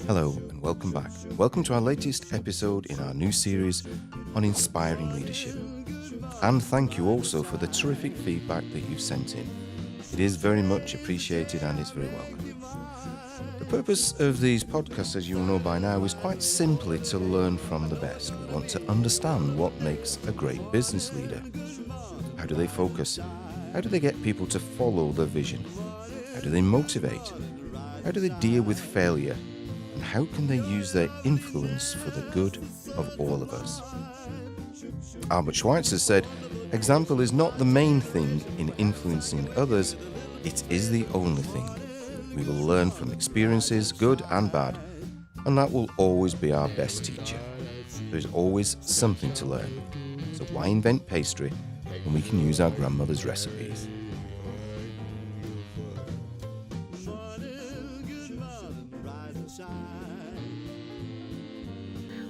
Hello and welcome back. Welcome to our latest episode in our new series on inspiring leadership. And thank you also for the terrific feedback that you've sent in. It is very much appreciated and is very welcome. The purpose of these podcasts, as you will know by now, is quite simply to learn from the best. We want to understand what makes a great business leader. How do they focus? How do they get people to follow their vision? How do they motivate? How do they deal with failure? And how can they use their influence for the good of all of us? Albert Schweitzer said, "Example is not the main thing in influencing others, it is the only thing. We will learn from experiences, good and bad, and that will always be our best teacher. There is always something to learn. So why invent pastry when we can use our grandmother's recipes?"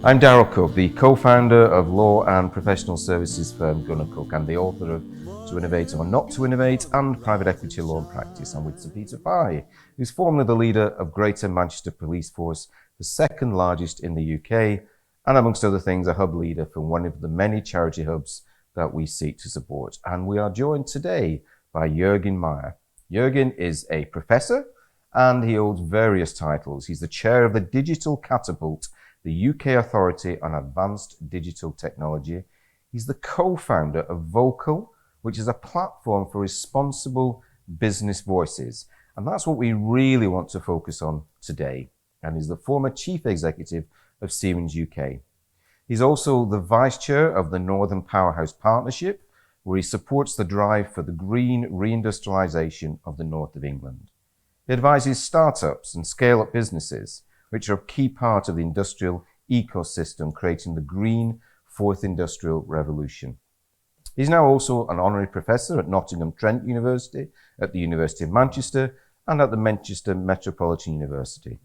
I'm Darryl Cooke, the co-founder of law and professional services firm gunnercooke and the author of To Innovate or Not to Innovate and Private Equity Law and Practice. I'm with Sir Peter Fahy, who's formerly the leader of Greater Manchester Police Force, the second largest in the UK, and amongst other things, a hub leader for one of the many charity hubs that we seek to support. And we are joined today by Jürgen Maier. Jürgen is a professor and he holds various titles. He's the chair of the Digital Catapult, the UK Authority on Advanced Digital Technology. He's the co-founder of vocL, which is a platform for responsible business voices. And that's what we really want to focus on today. And he's the former chief executive of Siemens UK. He's also the vice chair of the Northern Powerhouse Partnership, where he supports the drive for the green reindustrialisation of the north of England. He advises startups and scale-up businesses, which are a key part of the industrial ecosystem, creating the green fourth industrial revolution. He's now also an honorary professor at Nottingham Trent University, at the University of Manchester, and at the Manchester Metropolitan University.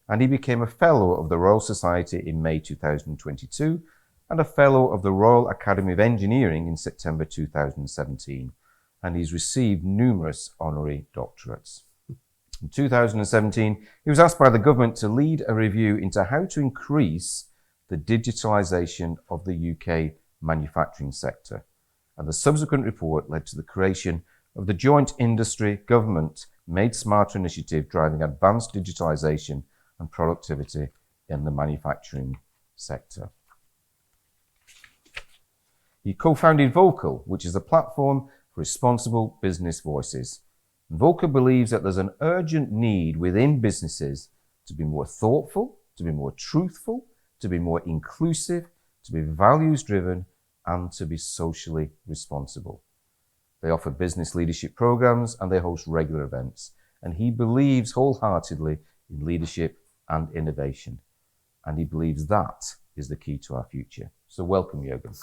And he became a Fellow of the Royal Society in May 2022, and a Fellow of the Royal Academy of Engineering in September 2017. And he's received numerous honorary doctorates. In 2017, he was asked by the government to lead a review into how to increase the digitalisation of the UK manufacturing sector. And the subsequent report led to the creation of the Joint Industry Government Made Smarter initiative, driving advanced digitalisation and productivity in the manufacturing sector. He co-founded vocL, which is a platform for responsible business voices. vocL believes that there's an urgent need within businesses to be more thoughtful, to be more truthful, to be more inclusive, to be values-driven, and to be socially responsible. They offer business leadership programs and they host regular events. And he believes wholeheartedly in leadership and innovation. And he believes that is the key to our future. So welcome, Jürgen.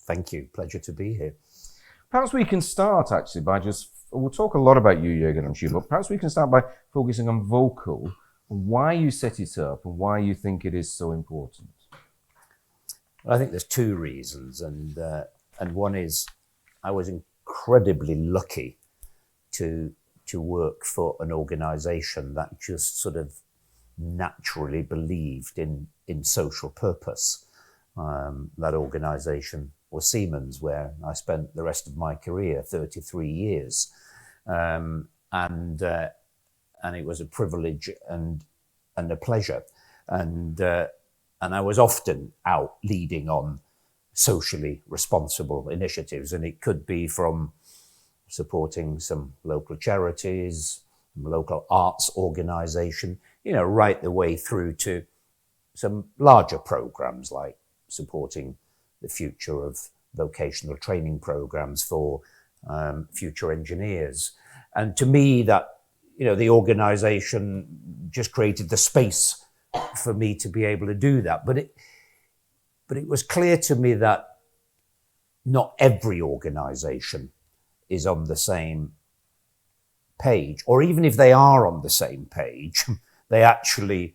Thank you. Pleasure to be here. Perhaps we can start actually by we'll talk a lot about you, Jürgen, I'm sure, but perhaps we can start by focusing on vocL, why you set it up and why you think it is so important. I think there's two reasons, and one is I was incredibly lucky to work for an organisation that just sort of naturally believed in social purpose. That organisation was Siemens, where I spent the rest of my career, 33 years. And it was a privilege and a pleasure. And I was often out leading on socially responsible initiatives. And it could be from supporting some local charities, local arts organisation, right the way through to some larger programs like supporting the future of vocational training programs for future engineers. And to me, that, the organization just created the space for me to be able to do that. But it was clear to me that not every organization is on the same page, or even if they are on the same page, they actually,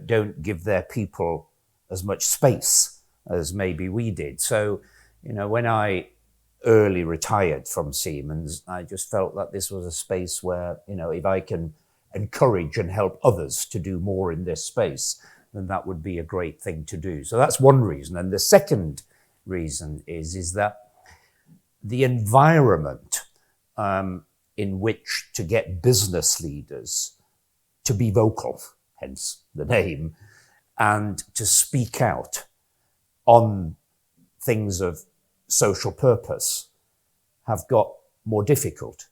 don't give their people as much space as maybe we did. So, when I early retired from Siemens, I just felt that this was a space where, if I can encourage and help others to do more in this space, then that would be a great thing to do. So that's one reason. And the second reason is that the environment in which to get business leaders to be vocal, hence the name, and to speak out on things of social purpose have got more difficult.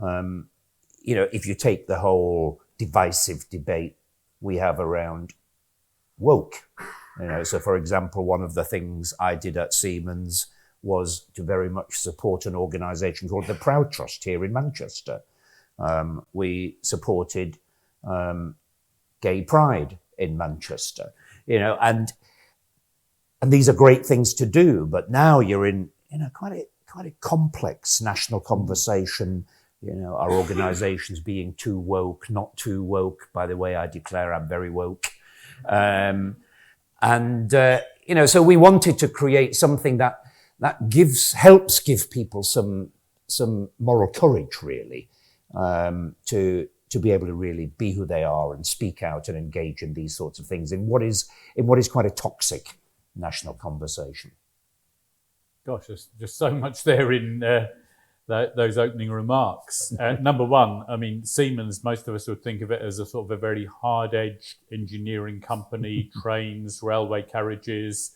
If you take the whole divisive debate we have around woke, so for example, one of the things I did at Siemens was to very much support an organisation called the Proud Trust here in Manchester. We supported gay pride in Manchester, and these are great things to do. But now you're in quite a complex national conversation. Our organisations being too woke, not too woke. By the way, I declare I'm very woke. So we wanted to create something that helps give people some moral courage, really, to be able to really be who they are and speak out and engage in these sorts of things in what is quite a toxic national conversation. Gosh, there's just so much there in those opening remarks. Number one, I mean, Siemens, most of us would think of it as a sort of a very hard-edged engineering company, trains, railway carriages,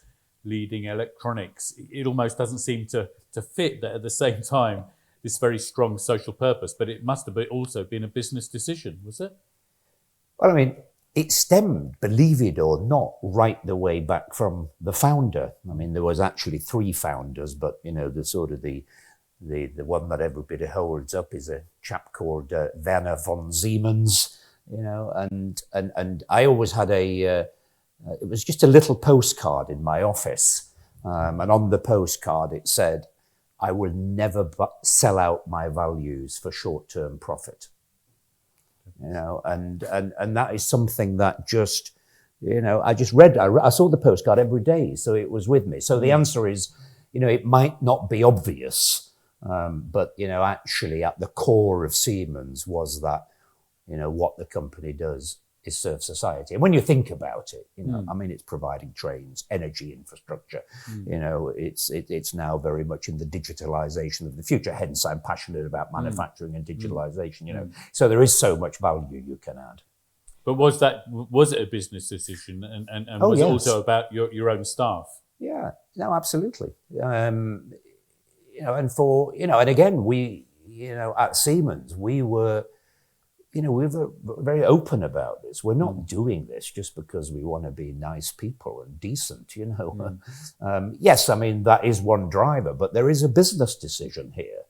leading electronics. It almost doesn't seem to fit that at the same time, this very strong social purpose, but it must have also been a business decision, was it? Well, I mean, it stemmed, believe it or not, right the way back from the founder. I mean, there was actually 3 founders, but, the one that everybody holds up is a chap called Werner von Siemens, and I always had it was just a little postcard in my office. And on the postcard, it said, "I will never sell out my values for short-term profit." And that is something that just, I just read, I saw the postcard every day, so it was with me. So the answer is, it might not be obvious, but, actually at the core of Siemens was that, what the company does is serve society. And when you think about it, I mean, it's providing trains, energy infrastructure. It's now very much in the digitalization of the future. Hence, I'm passionate about manufacturing and digitalization. So there is so much value you can add. But was it a business decision, and was it also about your own staff? Yeah, no, absolutely. And and again, we, at Siemens, we were very open about this. We're not doing this just because we want to be nice people and decent, Yes, I mean, that is one driver, but there is a business decision here.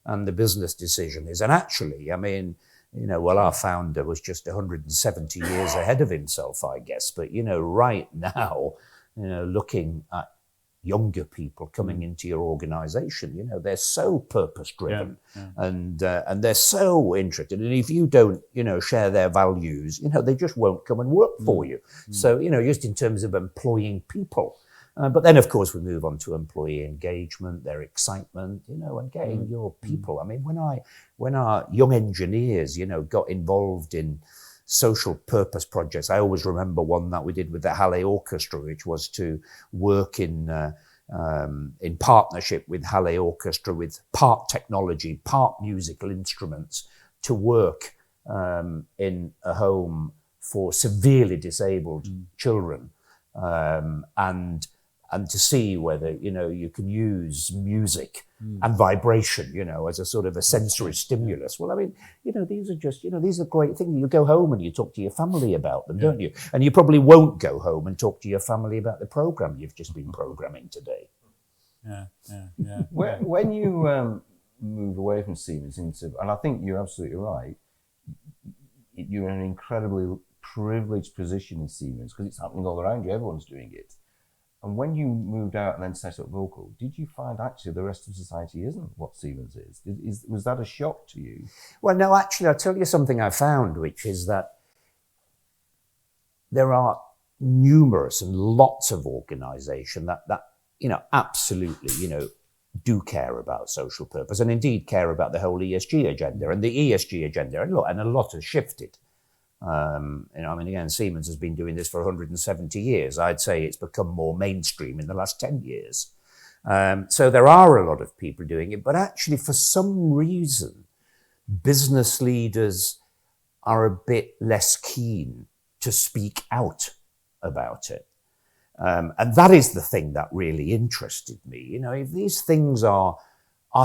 And the business decision is, and actually, I mean, our founder was just 170 years ahead of himself, I guess. But, right now, looking at younger people coming into your organization, they're so purpose-driven and they're so interested. And if you don't, share their values, they just won't come and work for you. So, just in terms of employing people. But then, of course, we move on to employee engagement, their excitement, and getting your people. I mean, when our young engineers, got involved in social purpose projects. I always remember one that we did with the Halle Orchestra, which was to work in partnership with Halle Orchestra, with part technology, part musical instruments, to work in a home for severely disabled children, and to see whether, you can use music and vibration, as a sort of a sensory stimulus. Well, I mean, these are just, these are great things. You go home and you talk to your family about them, don't you? And you probably won't go home and talk to your family about the program you've just been programming today. Yeah. When you moved away from Siemens into, and I think you're absolutely right, you're in an incredibly privileged position in Siemens because it's happening all around you. Everyone's doing it. And when you moved out and then set up vocL, did you find actually the rest of society isn't what Siemens is? Was that a shock to you? Well, no, actually, I'll tell you something I found, which is that there are numerous and lots of organisations that absolutely, do care about social purpose and indeed care about the whole ESG agenda. And the ESG agenda, and a lot has shifted I mean, again, Siemens has been doing this for 170 years. I'd say it's become more mainstream in the last 10 years. So there are a lot of people doing it, but actually for some reason, business leaders are a bit less keen to speak out about it. And that is the thing that really interested me. You know, if these things are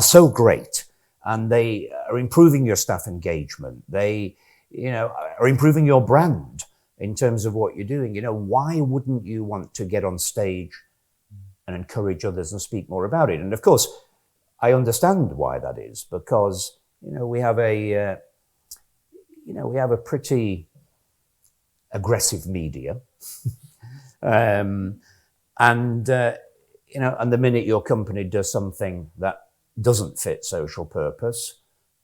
so great and they are improving your staff engagement, they, you know, are improving your brand in terms of what you're doing, you know, why wouldn't you want to get on stage and encourage others and speak more about it? And of course, I understand why that is, because, you know, we have a pretty aggressive media. And the minute your company does something that doesn't fit social purpose,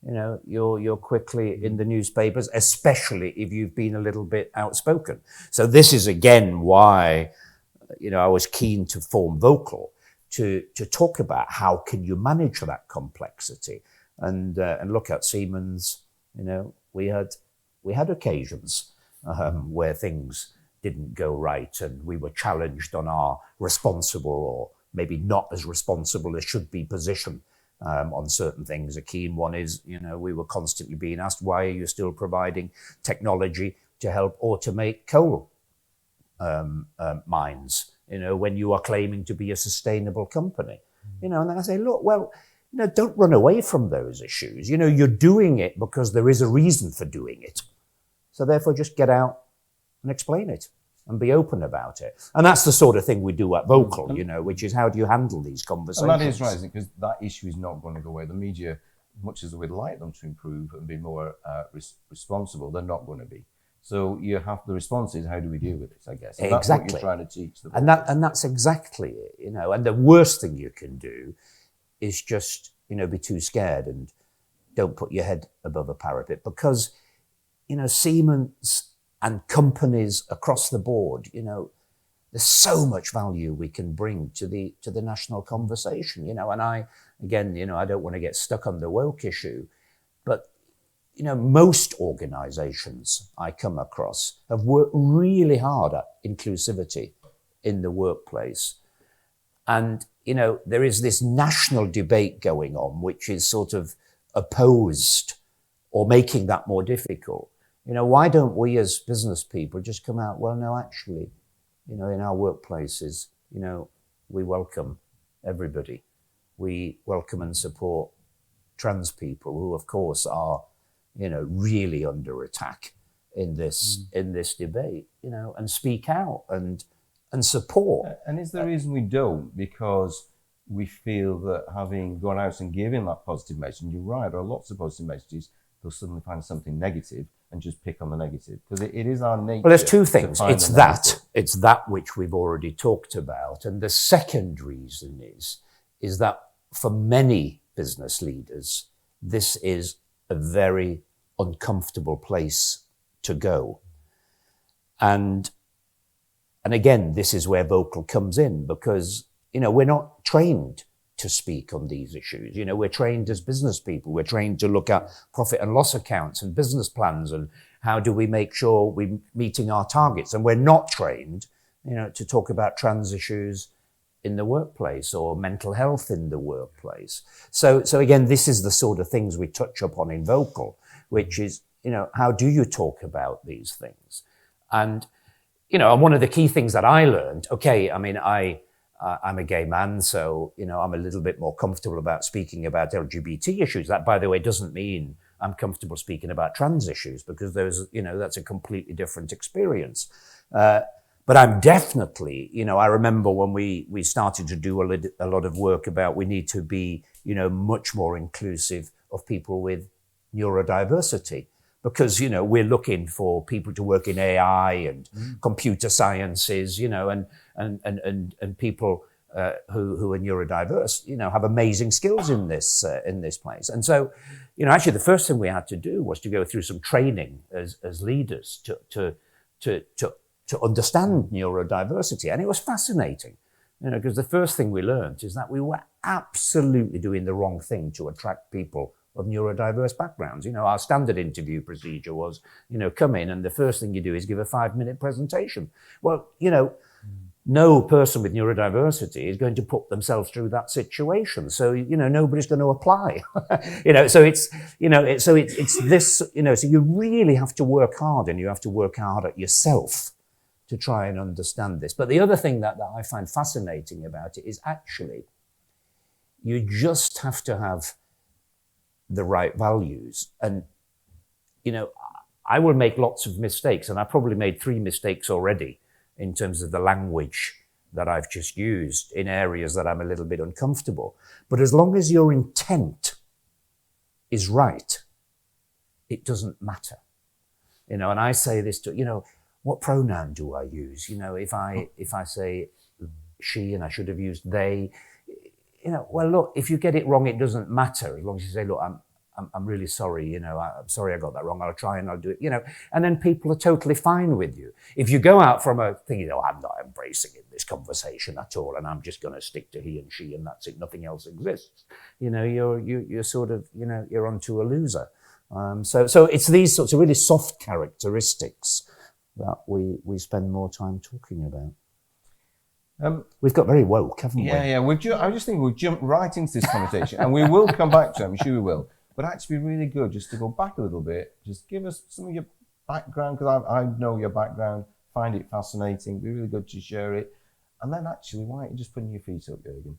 you know, you're quickly in the newspapers, especially if you've been a little bit outspoken. So this is again why, you know, I was keen to form vocL, to talk about how can you manage that complexity, and look at Siemens. You know, we had occasions where things didn't go right, and we were challenged on our responsible or maybe not as responsible as should be position on certain things. A keen one is, you know, we were constantly being asked, why are you still providing technology to help automate coal mines, you know, when you are claiming to be a sustainable company? You know, and then I say, look, well, you know, don't run away from those issues. You know, you're doing it because there is a reason for doing it. So therefore, just get out and explain it and be open about it. And that's the sort of thing we do at vocL, you know, which is how do you handle these conversations? And that is right, because that issue is not going to go away. The media, much as we'd like them to improve and be more responsible, they're not going to be. So you have, the response is, how do we deal with this, I guess. And exactly. That's what you're trying to teach them. And that's exactly it, you know. And the worst thing you can do is just, you know, be too scared and don't put your head above a parapet, because, you know, Siemens and companies across the board, you know, there's so much value we can bring to the national conversation, you know. And I, again, you know, I don't want to get stuck on the woke issue, but, you know, most organizations I come across have worked really hard at inclusivity in the workplace. And, you know, there is this national debate going on, which is sort of opposed or making that more difficult. You know, why don't we as business people just come out, well, no, actually, you know, in our workplaces, you know, we welcome everybody. We welcome and support trans people who, of course, are, you know, really under attack in this debate, you know, and speak out and support. And is the reason we don't because we feel that having gone out and given that positive message, and you're right, there are lots of positive messages, they'll suddenly find something negative and just pick on the negative, because it is our nature. Well, there's two things. It's that which we've already talked about. And the second reason is that for many business leaders, this is a very uncomfortable place to go. And again, this is where vocL comes in, because, you know, we're not trained to speak on these issues. You know, we're trained as business people. We're trained to look at profit and loss accounts and business plans and how do we make sure we're meeting our targets. And we're not trained, you know, to talk about trans issues in the workplace or mental health in the workplace. So again, this is the sort of things we touch upon in vocL, which is, you know, how do you talk about these things? And, you know, and one of the key things that I learned, okay, I mean, I'm a gay man, so, you know, I'm a little bit more comfortable about speaking about LGBT issues. That, by the way, doesn't mean I'm comfortable speaking about trans issues, because there's, you know, that's a completely different experience. But I'm definitely, you know, I remember when we started to do a lot of work about we need to be, you know, much more inclusive of people with neurodiversity. Because, you know, we're looking for people to work in AI and computer sciences, you know, and people who are neurodiverse, you know, have amazing skills in this place. And so, you know, actually the first thing we had to do was to go through some training as leaders to understand neurodiversity. And it was fascinating, you know, because the first thing we learned is that we were absolutely doing the wrong thing to attract people of neurodiverse backgrounds. Our standard interview procedure was, come in and the first thing you do is give a 5-minute presentation. Well, no person with neurodiversity is going to put themselves through that situation. So, nobody's going to apply. So it's this, so you really have to work hard, and you have to work hard at yourself to try and understand this. But the other thing that I find fascinating about it is actually you just have to have the right values. And, I will make lots of mistakes, and I probably made 3 mistakes already in terms of the language that I've just used in areas that I'm a little bit uncomfortable. But as long as your intent is right, it doesn't matter. And I say this to, what pronoun do I use? If I say she and I should have used they, well, look, if you get it wrong, it doesn't matter. As long as you say, look, I'm really sorry, I'm sorry I got that wrong. I'll try and I'll do it, and then people are totally fine with you. If you go out from a thing, I'm not embracing in this conversation at all, and I'm just going to stick to he and she, and that's it, nothing else exists. You're sort of, you're onto a loser. So it's these sorts of really soft characteristics that we spend more time talking about. We've got very woke, haven't we? Yeah. I just think we've jumped right into this conversation, and we will come back to it. I'm sure we will. But actually, really good just to go back a little bit. Just give us some of your background, because I know your background. Find it fascinating. Be really good to share it. And then actually, why aren't you just putting your feet up, Jürgen?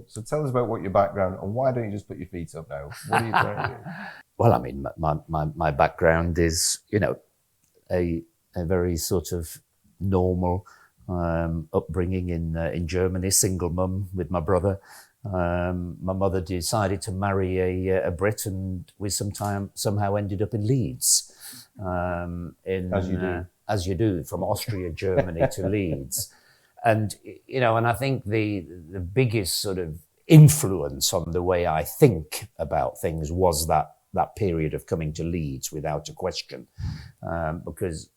So tell us about what your background, and why don't you just put your feet up now? What are you trying to do? Well, I mean, my background is, a very sort of normal upbringing in Germany, single mum with my brother. My mother decided to marry a Brit, and we somehow ended up in Leeds. As you do, from Austria, Germany to Leeds. And, and I think the biggest sort of influence on the way I think about things was that period of coming to Leeds, without a question. Because,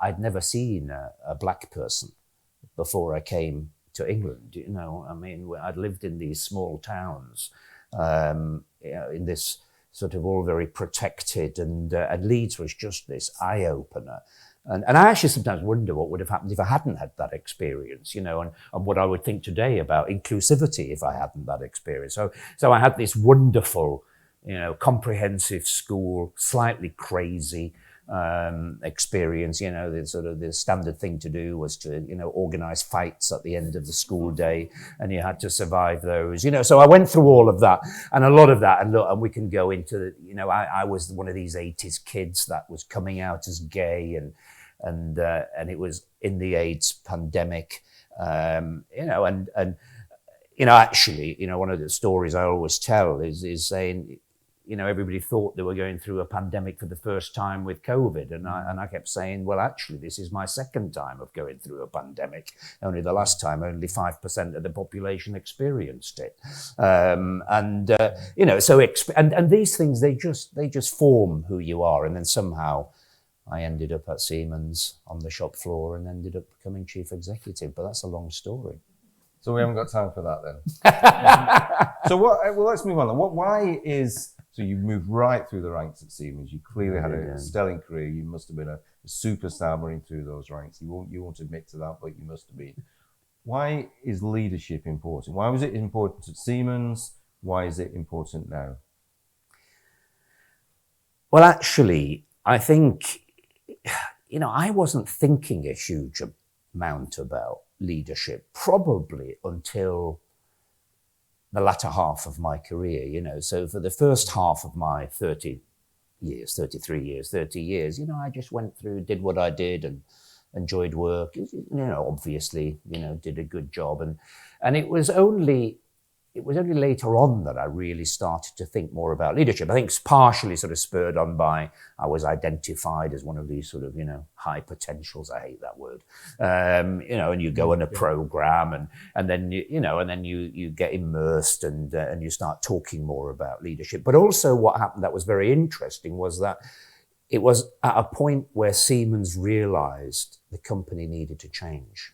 I'd never seen a black person before I came to England. I'd lived in these small towns, in this sort of all very protected, and Leeds was just this eye-opener. And I actually sometimes wonder what would have happened if I hadn't had that experience, and what I would think today about inclusivity if I hadn't that experience. So I had this wonderful, comprehensive school, slightly crazy experience. The standard thing to do was to, organize fights at the end of the school day, and you had to survive those. So I went through all of that, and a lot of that, and we can go into, I was one of these 80s kids that was coming out as gay, and it was in the AIDS pandemic, actually, one of the stories I always tell is saying, everybody thought they were going through a pandemic for the first time with COVID. And I kept saying, well, actually, this is my second time of going through a pandemic. Only the last time, only 5% of the population experienced it. And these things, they just form who you are. And then somehow I ended up at Siemens on the shop floor and ended up becoming chief executive. But that's a long story. So we haven't got time for that then. So let's move on. So you moved right through the ranks at Siemens. You clearly had a stellar career. You must have been a superstar running through those ranks. You won't admit to that, but you must have been. Why is leadership important? Why was it important at Siemens? Why is it important now? Well, actually, I think, I wasn't thinking a huge amount about leadership probably until the latter half of my career, So for the first half of my 30 years, I just went through, did what I did and enjoyed work, obviously, did a good job. And it was only later on that I really started to think more about leadership. I think it's partially sort of spurred on by, I was identified as one of these sort of, high potentials. I hate that word. And you go on a program and then, you get immersed and you start talking more about leadership. But also what happened that was very interesting was that it was at a point where Siemens realized the company needed to change,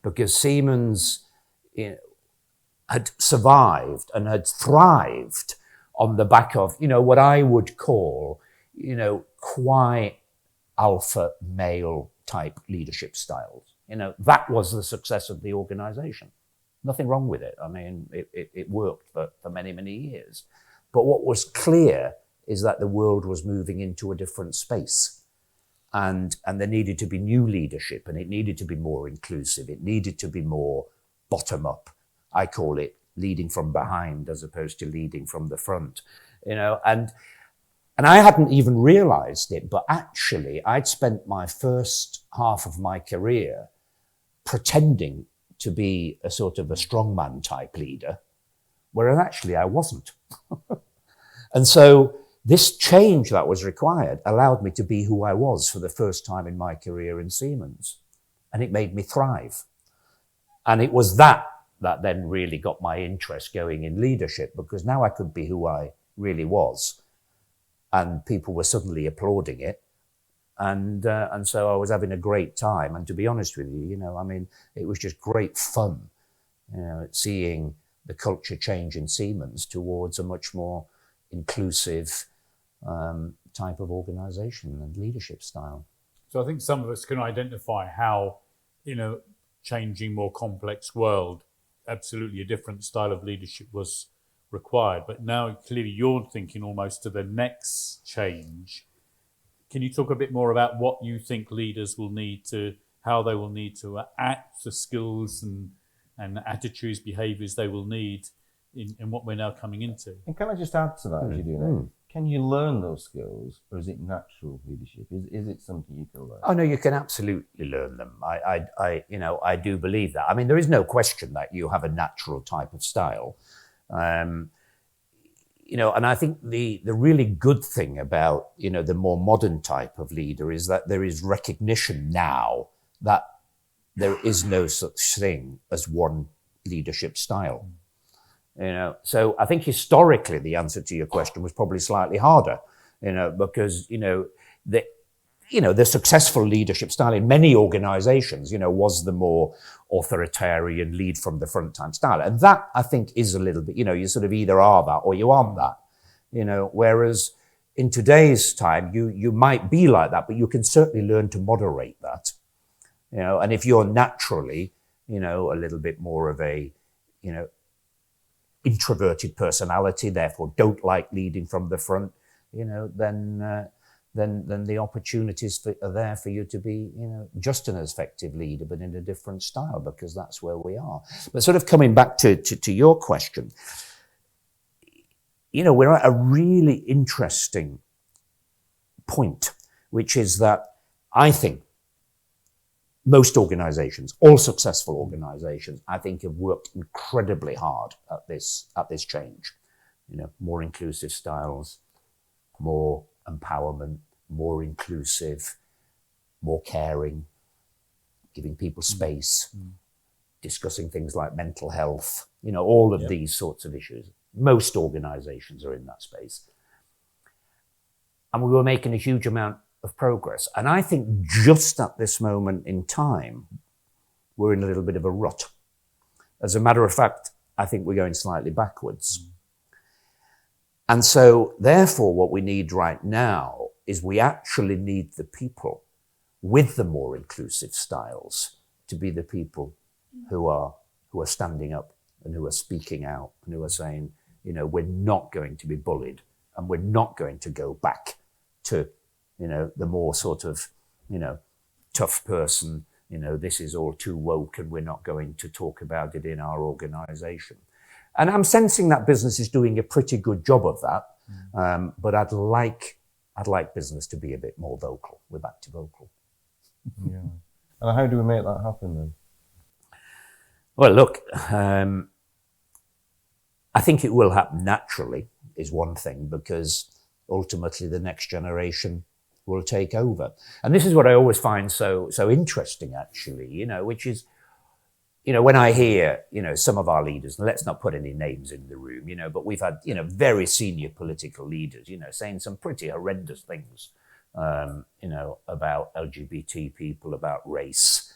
because Siemens, had survived and had thrived on the back of, what I would call, quite alpha male type leadership styles. That was the success of the organization. Nothing wrong with it. I mean, it worked for many, many years. But what was clear is that the world was moving into a different space. And there needed to be new leadership, and it needed to be more inclusive. It needed to be more bottom up. I call it leading from behind as opposed to leading from the front, and I hadn't even realized it, but actually I'd spent my first half of my career pretending to be a sort of a strongman type leader, whereas actually I wasn't. And so this change that was required allowed me to be who I was for the first time in my career in Siemens. And it made me thrive. And it was that then really got my interest going in leadership, because now I could be who I really was. And people were suddenly applauding it. And so I was having a great time. And to be honest with you, I mean, it was just great fun, seeing the culture change in Siemens towards a much more inclusive type of organization and leadership style. So I think some of us can identify how, changing, more complex world, absolutely a different style of leadership was required. But now clearly you're thinking almost to the next change. Can you talk a bit more about what you think leaders will need to, how they will need to act, the skills and attitudes, behaviours they will need in what we're now coming into? And can I just add to that as you do that? Can you learn those skills, or is it natural leadership? Is it something you can learn? Oh no, you can absolutely learn them. I do believe that. I mean, there is no question that you have a natural type of style. And I think the really good thing about, the more modern type of leader is that there is recognition now that there is no such thing as one leadership style. So I think historically the answer to your question was probably slightly harder, because, the successful leadership style in many organizations, was the more authoritarian lead from the front time style. And that I think is a little bit, you sort of either are that or you aren't that, whereas in today's time, you might be like that, but you can certainly learn to moderate that, and if you're naturally, a little bit more of a, introverted personality, therefore don't like leading from the front, then the opportunities are there for you to be, just an effective leader, but in a different style, because that's where we are. But sort of coming back to your question, we're at a really interesting point, which is that I think most organizations, all successful organizations, I think have worked incredibly hard at this change. More inclusive styles, more empowerment, more inclusive, more caring, giving people space, discussing things like mental health, all of these sorts of issues. Most organizations are in that space. And we were making a huge amount of progress. And I think just at this moment in time, we're in a little bit of a rut. As a matter of fact, I think we're going slightly backwards. And so therefore, what we need right now is we actually need the people with the more inclusive styles to be the people who are standing up and who are speaking out and who are saying, we're not going to be bullied, and we're not going to go back to the more sort of, tough person, this is all too woke and we're not going to talk about it in our organization. And I'm sensing that business is doing a pretty good job of that. But I'd like business to be a bit more vocal. We're back to vocal. Yeah. And how do we make that happen then? Well, look, I think it will happen naturally is one thing, because ultimately the next generation will take over. And this is what I always find so interesting, actually, which is, when I hear, some of our leaders, and let's not put any names in the room, but we've had, very senior political leaders, saying some pretty horrendous things, about LGBT people, about race.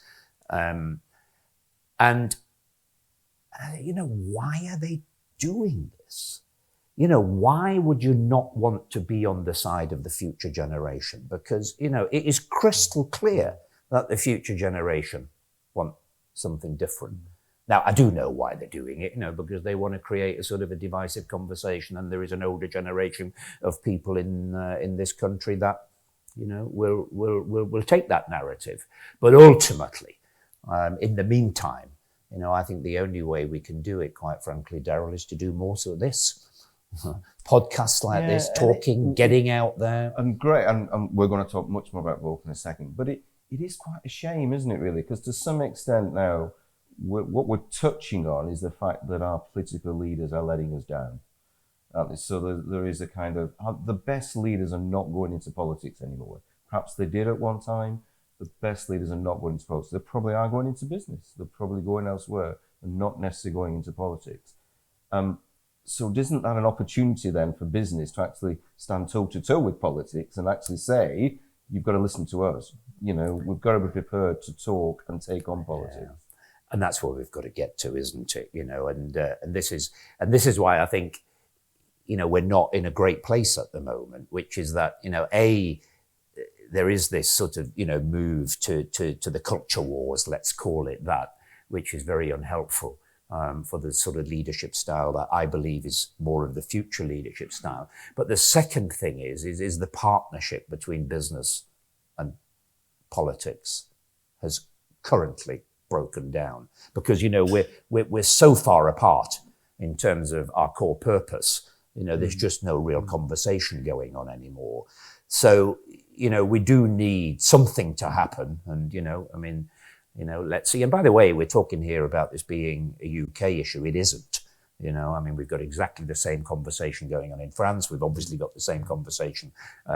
And, why are they doing this? you know, why would you not want to be on the side of the future generation? Because, you know, it is crystal clear that the future generation want something different. Now, I do know why they're doing it, you know, because they want to create a sort of a divisive conversation, and there is an older generation of people in this country that, you know, will take that narrative. But ultimately, in the meantime, you know, I think the only way we can do it, quite frankly, Darryl, is to do more so this. Podcasts like this, talking, getting out there. And great, and we're going to talk much more about woke in a second, but it is quite a shame, isn't it, really? Because to some extent now, what we're touching on is the fact that our political leaders are letting us down. So there is a kind of, the best leaders are not going into politics anymore. Perhaps they did at one time. The best leaders are not going into politics. They probably are going into business. They're probably going elsewhere and not necessarily going into politics. So isn't that an opportunity then for business to actually stand toe-to-toe with politics and actually say, you've got to listen to us. You know, we've got to be prepared to talk and take on politics. Yeah. And that's where we've got to get to, isn't it? You know, and this is why I think, you know, we're not in a great place at the moment, which is that, you know, there is this sort of, you know, move to the culture wars, let's call it that, which is very unhelpful for the sort of leadership style that I believe is more of the future leadership style. But the second thing is the partnership between business and politics has currently broken down, because, you know, we're so far apart in terms of our core purpose. You know, there's just no real conversation going on anymore. So, you know, we do need something to happen. And, you know, I mean, you know, let's see. And by the way, we're talking here about this being a UK issue. It isn't. You know, I mean, we've got exactly the same conversation going on in France. We've obviously got the same conversation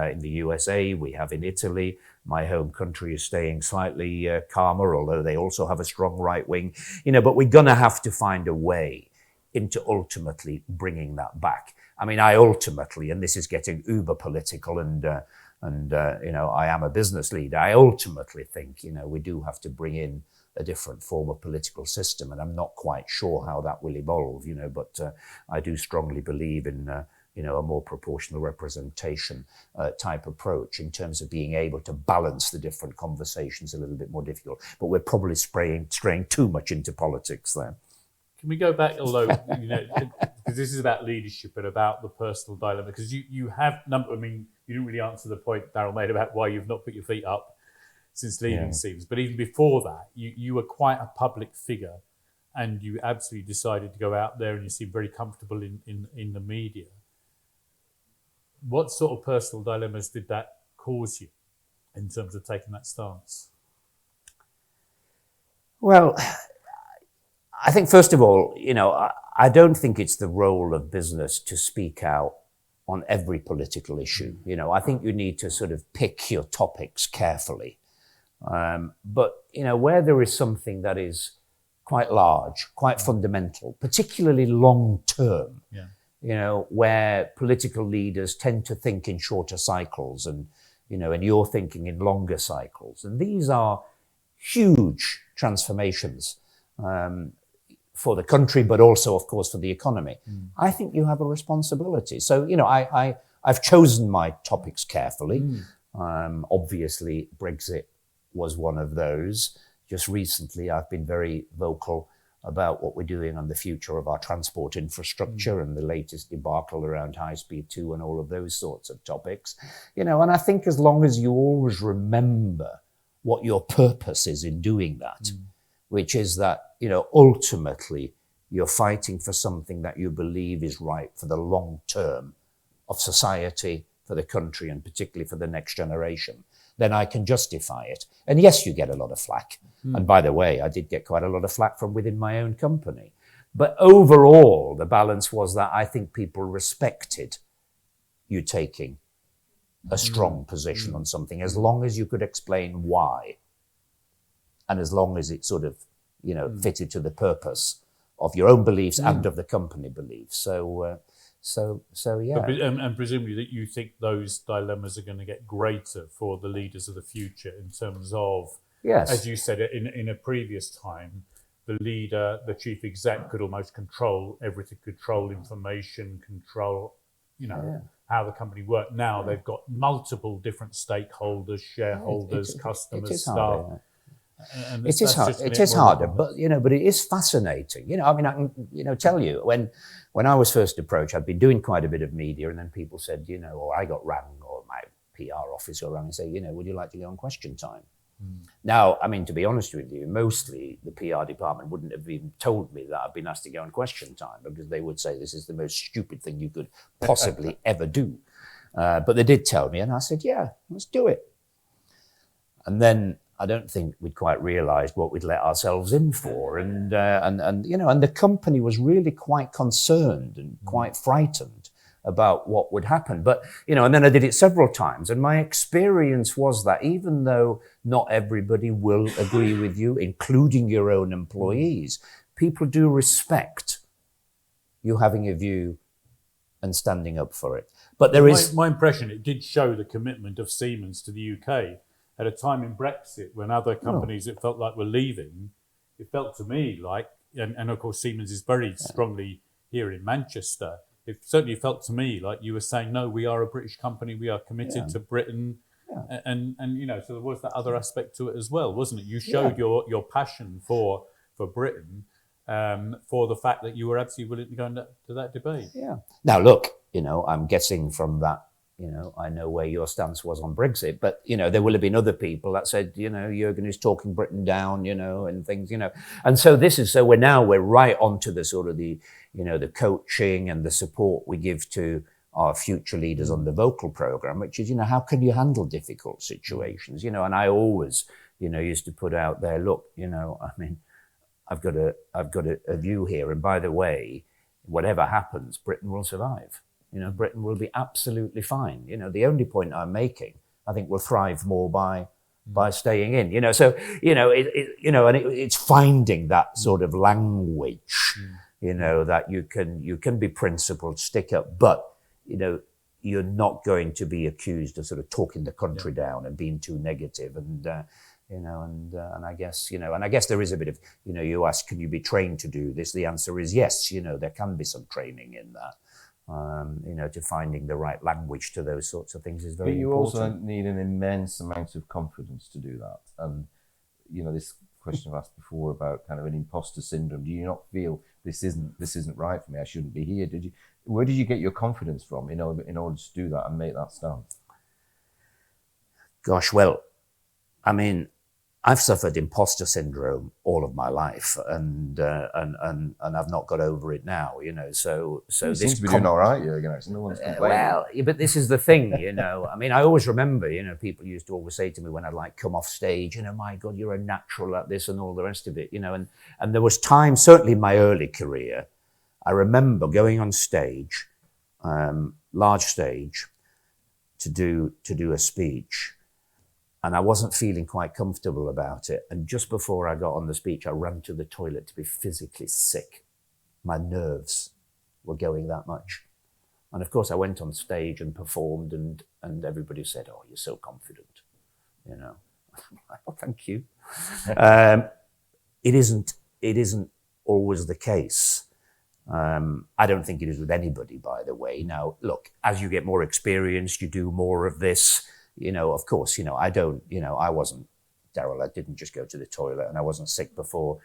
in the USA. We have in Italy. My home country is staying slightly calmer, although they also have a strong right wing. You know, but we're going to have to find a way into ultimately bringing that back. I mean, I ultimately, and this is getting uber political, and you know, I am a business leader. I ultimately think, you know, we do have to bring in a different form of political system, and I'm not quite sure how that will evolve, you know, but I do strongly believe in, you know, a more proportional representation type approach in terms of being able to balance the different conversations a little bit more difficult. But we're probably straying too much into politics there. Can we go back, although, you know, because this is about leadership and about the personal dilemma, because you have, I mean, you didn't really answer the point Darryl made about why you've not put your feet up since leaving Siemens. But even before that, you were quite a public figure, and you absolutely decided to go out there, and you seem very comfortable in the media. What sort of personal dilemmas did that cause you in terms of taking that stance? Well, I think, first of all, you know, I don't think it's the role of business to speak out on every political issue. You know, I think you need to sort of pick your topics carefully. But, you know, where there is something that is quite large, quite fundamental, particularly long term, you know, where political leaders tend to think in shorter cycles, and, you know, and you're thinking in longer cycles. And these are huge transformations for the country, but also, of course, for the economy. I think you have a responsibility. So, you know, I've chosen my topics carefully. Obviously, Brexit was one of those. Just recently, I've been very vocal about what we're doing on the future of our transport infrastructure and the latest debacle around High Speed 2 and all of those sorts of topics. You know, and I think as long as you always remember what your purpose is in doing that, which is that, you know, ultimately you're fighting for something that you believe is right for the long term of society, for the country, and particularly for the next generation, then I can justify it. And yes, you get a lot of flack. And by the way, I did get quite a lot of flack from within my own company. But overall, the balance was that I think people respected you taking a strong position on something, as long as you could explain why. And as long as it sort of, you know, fitted to the purpose of your own beliefs and of the company beliefs. So yeah. And presumably that you think those dilemmas are going to get greater for the leaders of the future in terms of, yes, as you said in a previous time, the leader, the chief exec could almost control everything, control information, control, how the company worked. Now they've got multiple different stakeholders, shareholders, customers, staff. And it is hard. It is harder, but but it is fascinating. I mean, I can tell you when I was first approached, I'd been doing quite a bit of media, and then people said, or I got rang, or my PR officer rang and say, would you like to go on Question Time? Now, I mean, to be honest with you, mostly the PR department wouldn't have even told me that I've been asked to go on Question Time, because they would say this is the most stupid thing you could possibly ever do. But they did tell me, and I said, yeah, let's do it. And then I don't think we'd quite realised what we'd let ourselves in for, and the company was really quite concerned and quite frightened about what would happen. But and then I did it several times, and my experience was that even though not everybody will agree with you, including your own employees, people do respect you having a view and standing up for it. But there is my impression, it did show the commitment of Siemens to the UK. At a time in Brexit when other companies it felt like were leaving, it felt to me like, and of course Siemens is very strongly here in Manchester, it certainly felt to me like you were saying, no, we are a British company, we are committed to Britain. And so there was that other aspect to it as well, wasn't it? You showed your passion for Britain, for the fact that you were absolutely willing to go into that debate. Yeah. Now look, I'm guessing from that, I know where your stance was on Brexit, but, there will have been other people that said, Jürgen is talking Britain down, and things, And so we're right onto the sort of the coaching and the support we give to our future leaders on the vocL program, which is, how can you handle difficult situations? And I always, used to put out there, look, I mean, I've got a view here. And by the way, whatever happens, Britain will survive. Britain will be absolutely fine. The only point I'm making, I think, will thrive more by staying in. So it's finding that sort of language, that you can be principled, stick up, but you're not going to be accused of sort of talking the country down and being too negative. And I guess there is a bit of, you ask, can you be trained to do this? The answer is yes. There can be some training in that. To finding the right language to those sorts of things is very important. But you also need an immense amount of confidence to do that. And, this question I've asked before about kind of an imposter syndrome. Do you not feel this isn't right for me? I shouldn't be here. Where did you get your confidence from in order to do that and make that stance? Gosh, well, I mean, I've suffered imposter syndrome all of my life, and I've not got over it now. So you seem to be doing all right, Jürgen. No one's complaining. Well, but this is the thing, I mean, I always remember, people used to always say to me when I'd come off stage, my God, you're a natural at this and all the rest of it, and there was time, certainly in my early career, I remember going on stage, large stage, to do a speech. And I wasn't feeling quite comfortable about it. And just before I got on the speech, I ran to the toilet to be physically sick. My nerves were going that much. And of course, I went on stage and performed, and everybody said, "Oh, you're so confident." Oh, thank you. It isn't always the case. I don't think it is with anybody, by the way. Now, look, as you get more experienced, you do more of this. Of course, I wasn't Darryl. I didn't just go to the toilet, and I wasn't sick before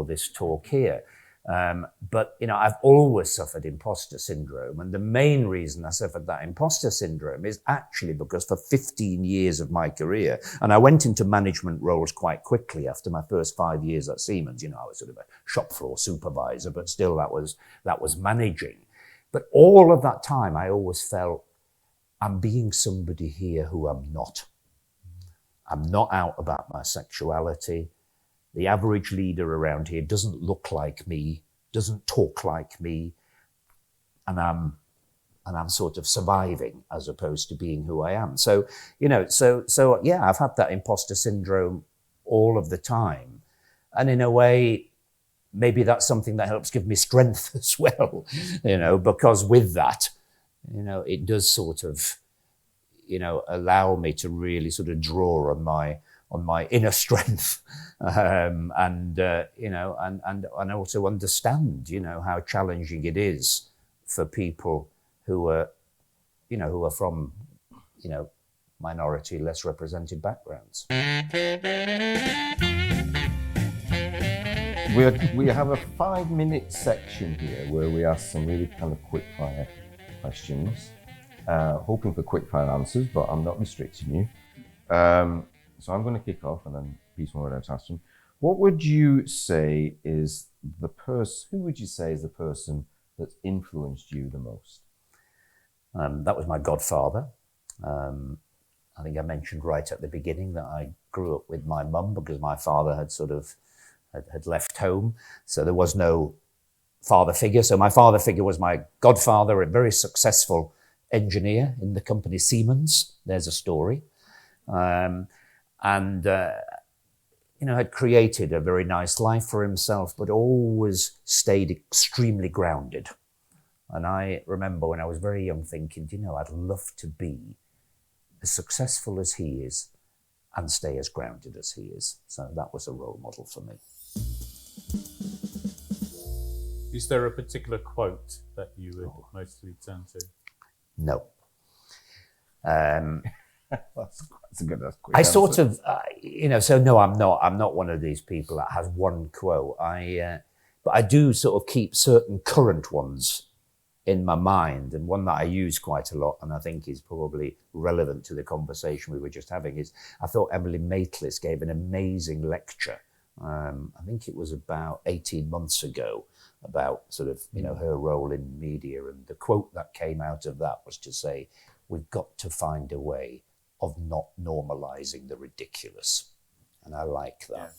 this talk here. But I've always suffered imposter syndrome, and the main reason I suffered that imposter syndrome is actually because for 15 years of my career, and I went into management roles quite quickly after my first 5 years at Siemens. I was sort of a shop floor supervisor, but still that was managing. But all of that time, I always felt, I'm being somebody here who I'm not. I'm not out about my sexuality. The average leader around here doesn't look like me, doesn't talk like me, and I'm sort of surviving as opposed to being who I am. So yeah, I've had that imposter syndrome all of the time. And in a way, maybe that's something that helps give me strength as well, because with that, it does sort of, allow me to really sort of draw on on my inner strength, you know, and also understand, you know, how challenging it is for people who are, you know, who are from, you know, minority, less represented backgrounds. We have a 5-minute section here where we ask some really kind of quick fire questions, hoping for quick fire answers, but I'm not restricting you. So I'm going to kick off and then Peter will ask them. What would you say is who would you say is the person that's influenced you the most? That was my godfather. I think I mentioned right at the beginning that I grew up with my mum because my father had left home. So there was no father figure. So my father figure was my godfather, a very successful engineer in the company Siemens. There's a story. You know, had created a very nice life for himself, but always stayed extremely grounded. And I remember when I was very young thinking, you know, I'd love to be as successful as he is and stay as grounded as he is. So that was a role model for me. Is there a particular quote that you would mostly turn to? No. That's a good quick I answer. sort of, you know, so no, I'm not one of these people that has one quote. But I do sort of keep certain current ones in my mind, and one that I use quite a lot, and I think is probably relevant to the conversation we were just having, is I thought Emily Maitlis gave an amazing lecture. I think it was about 18 months ago, about sort of, you know, her role in media, and the quote that came out of that was to say, we've got to find a way of not normalizing the ridiculous. And I like that.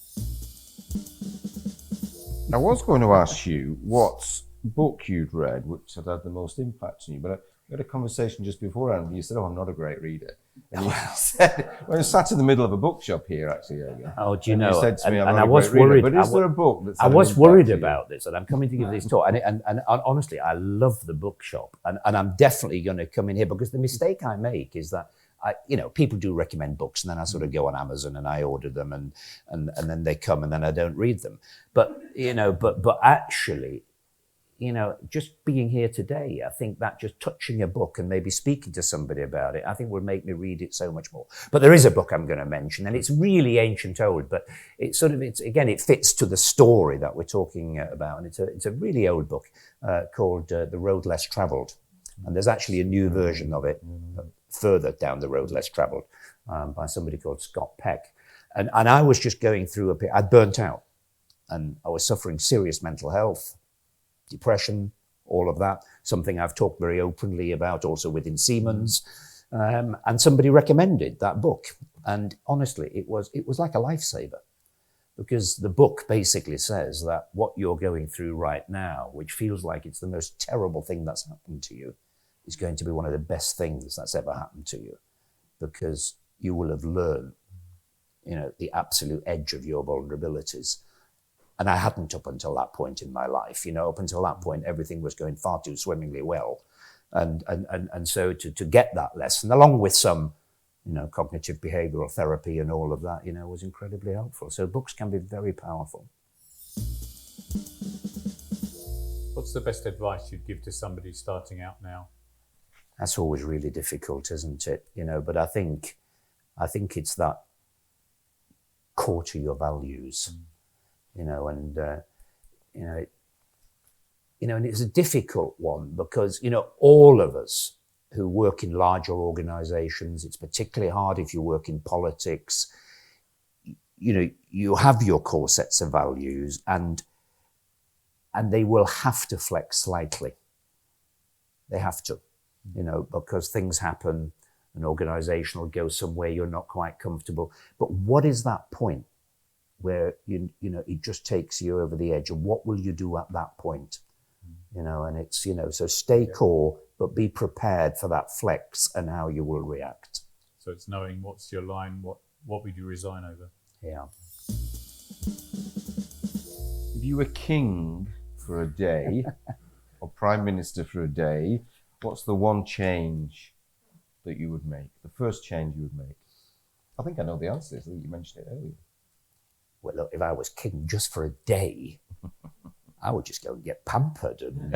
I was going to ask you what book you'd read which had the most impact on you, but we had a conversation just beforehand. You said, "Oh, I'm not a great reader." And you said, "Well, I sat in the middle of a bookshop here, actually." Earlier. Oh, do you know? You said to me, and "I'm not I a was great reader," worried. but is there a book that's? I was worried about this, and I'm coming to give this talk. And honestly, I love the bookshop, and I'm definitely going to come in here because the mistake I make is that you know, people do recommend books, and then I sort of go on Amazon and I order them, and then they come, and then I don't read them. But you know, but actually, you know, just being here today, I think that just touching a book and maybe speaking to somebody about it, I think will make me read it so much more. But there is a book I'm going to mention, and it's really ancient old, but it's again, it fits to the story that we're talking about, and it's a really old book called The Road Less Travelled, and there's actually a new version of it further down the road less travelled by somebody called Scott Peck, and I was just going through I'd burnt out, and I was suffering serious mental health, depression, all of that, something I've talked very openly about also within Siemens, and somebody recommended that book, and honestly it was like a lifesaver, because the book basically says that what you're going through right now, which feels like it's the most terrible thing that's happened to you, is going to be one of the best things that's ever happened to you, because you will have learned, you know, the absolute edge of your vulnerabilities. And I hadn't up until that point in my life. You know, up until that point, everything was going far too swimmingly well. And so to get that lesson, along with some, you know, cognitive behavioral therapy and all of that, you know, was incredibly helpful. So books can be very powerful. What's the best advice you'd give to somebody starting out now? That's always really difficult, isn't it? You know, but I think it's that core to your values. You know, and and it's a difficult one because, you know, all of us who work in larger organizations, it's particularly hard if you work in politics. You know, you have your core sets of values, and they will have to flex slightly. They have to, you know, because things happen, an organization will go somewhere you're not quite comfortable. But what is that point where you know it just takes you over the edge, and what will you do at that point? You know, and it's, you know, so stay core, but be prepared for that flex and how you will react. So it's knowing what's your line, what would you resign over? Yeah. If you were king for a day or prime minister for a day, what's the one change that you would make? The first change you would make? I think I know the answer. I think you mentioned it earlier. Well, look, if I was king just for a day, I would just go and get pampered and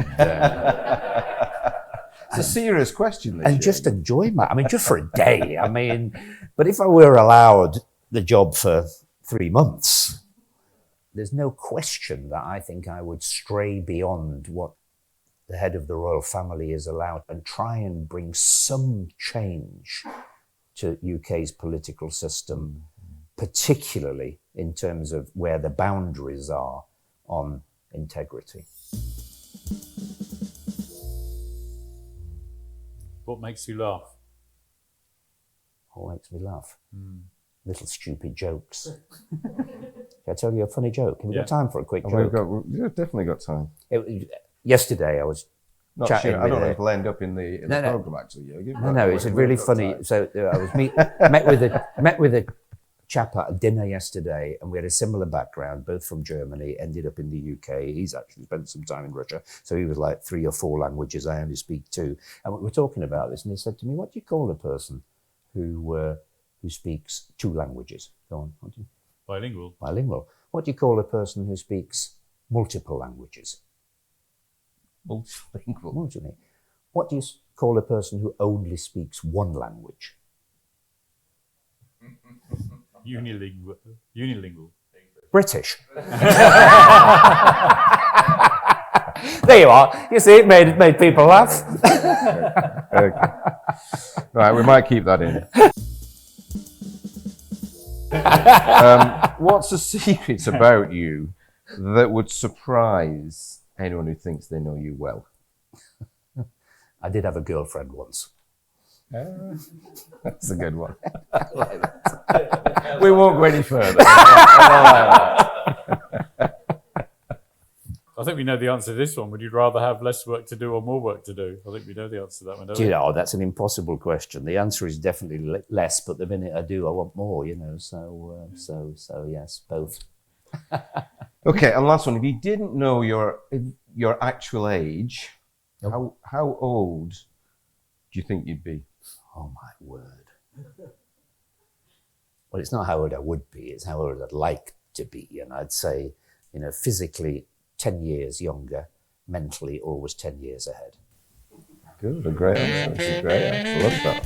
It's a serious question. and just enjoy just for a day. But if I were allowed the job for 3 months, there's no question that I think I would stray beyond what the head of the royal family is allowed and try and bring some change to UK's political system, particularly in terms of where the boundaries are on integrity. What makes you laugh? What makes me laugh? Little stupid jokes. Can I tell you a funny joke? Have we got time for a quick joke? We've definitely got time. Yesterday I was Not chatting sure. I with don't know if it'll end up in the program actually. No, it's really funny. So I was met with a chap at a dinner yesterday, and we had a similar background, both from Germany, ended up in the UK. He's actually spent some time in Russia, so he was like 3 or 4 languages. I only speak 2. And we were talking about this, and he said to me, "What do you call a person who speaks 2 languages?" Go on. What do you? Bilingual. Bilingual. What do you call a person who speaks multiple languages? Multilingual. Multilingual. What do you call a person who only speaks 1 language? Unilingual. Unilingual. British. There you are. You see, it made people laugh. Okay. Right, we might keep that in. What's a secret about you that would surprise anyone who thinks they know you well? I did have a girlfriend once. That's a good one. We won't go any further. I think we know the answer to this one. Would you rather have less work to do or more work to do? I think we know the answer to that one, don't we? That's an impossible question. The answer is definitely less, but the minute I do, I want more, so yes, both. Okay, and last one. If you didn't know your actual age, how old do you think you'd be? Oh, my word. Well, it's not how old I would be, it's how old I'd like to be. And I'd say, physically 10 years younger, mentally always 10 years ahead. Good, a great answer. It's a great answer. I love that.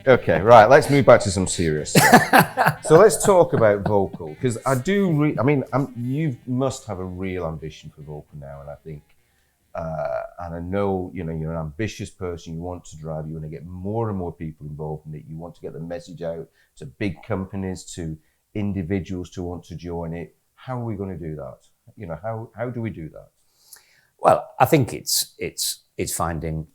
Okay, right, let's move back to some serious stuff. So let's talk about vocL, because you must have a real ambition for vocL now, and I think, and I know, you're an ambitious person, you want to drive, you want to get more and more people involved in it, you want to get the message out to big companies, to individuals to want to join it. How are we going to do that? How do we do that? Well, I think it's finding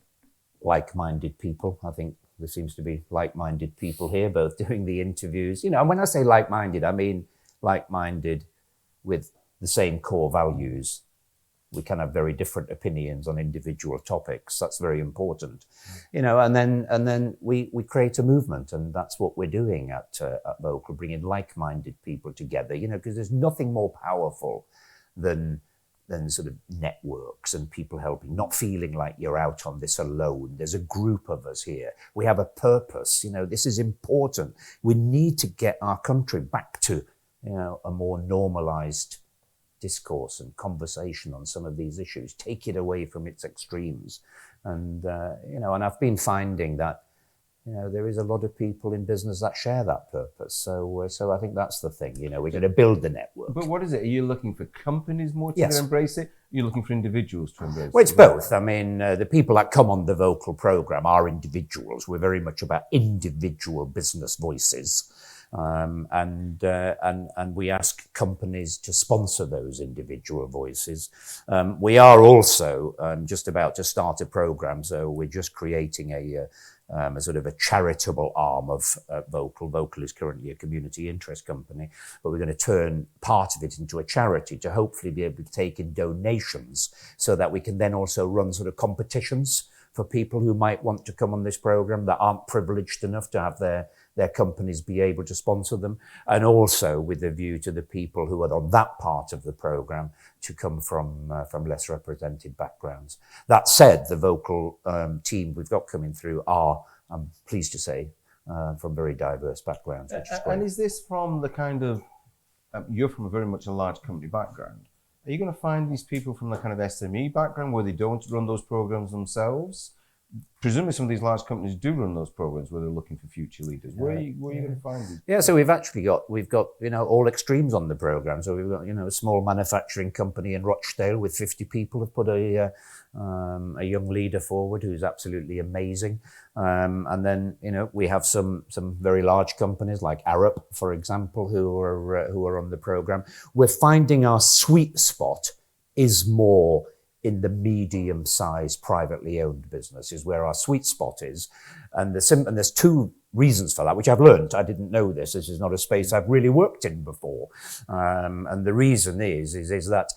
like-minded people. I think there seems to be like-minded people here, both doing the interviews. And when I say like-minded, I mean like-minded with the same core values. We can have very different opinions on individual topics. That's very important, And then we create a movement, and that's what we're doing at vocL, bringing like-minded people together. Because there's nothing more powerful than sort of networks and people helping, not feeling like you're out on this alone. There's a group of us here. We have a purpose. This is important. We need to get our country back to, a more normalized discourse and conversation on some of these issues, take it away from its extremes. And, and I've been finding that, there is a lot of people in business that share that purpose. So I think that's the thing, we're going to build the network. But what is it? Are you looking for companies more to embrace it? Are you looking for individuals to embrace it? Well, it's both. The people that come on the vocL program are individuals. We're very much about individual business voices. And we ask companies to sponsor those individual voices. We are also just about to start a program, so we're just creating a sort of a charitable arm of vocL. vocL is currently a community interest company, but we're going to turn part of it into a charity to hopefully be able to take in donations so that we can then also run sort of competitions for people who might want to come on this program that aren't privileged enough to have their companies be able to sponsor them, and also with a view to the people who are on that part of the program to come from less represented backgrounds. That said, the vocL team we've got coming through are, I'm pleased to say, from very diverse backgrounds, which is great. And is this from the kind of, you're from a very much a large company background. Are you going to find these people from the kind of SME background where they don't run those programs themselves? Presumably some of these large companies do run those programs where they're looking for future leaders. Where are you going to find these? Yeah, so we've got all extremes on the program. So we've got a small manufacturing company in Rochdale with 50 people have put a young leader forward who's absolutely amazing. And then we have some very large companies like Arup, for example, who are on the program. We're finding our sweet spot is more in the medium-sized privately owned businesses where our sweet spot is. And there's two reasons for that, which I've learned. I didn't know this. This is not a space I've really worked in before. And the reason is that